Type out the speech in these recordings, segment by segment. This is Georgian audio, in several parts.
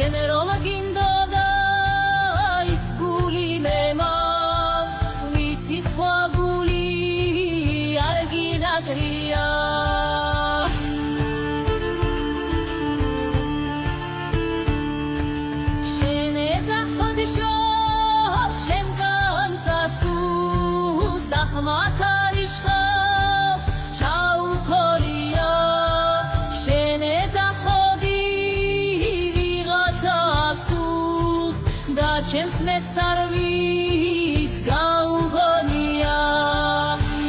შენ რომ გინდოდა ის გული მე მაქვს ვიცი სხვა გული არ გინატრია შენ ეძახოდ შორს შენგან წასულს დახმაკარიშხავს ჩაუქოლია შენ ეძახოდი ვიღაცა ასულს და ჩემს მეც არ ვის გაუგონია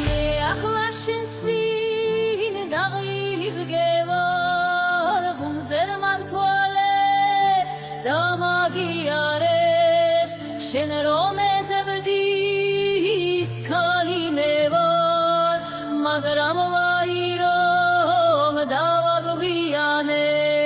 მე ახლა შენ წინ დაღლილი ვგევარ ღუნზერ მაგთვალებს და მაგიარებს შენ რომ ეძებდი ის ქალი მე ვარ მაგრამ ვაი რომ დავაგვიანებ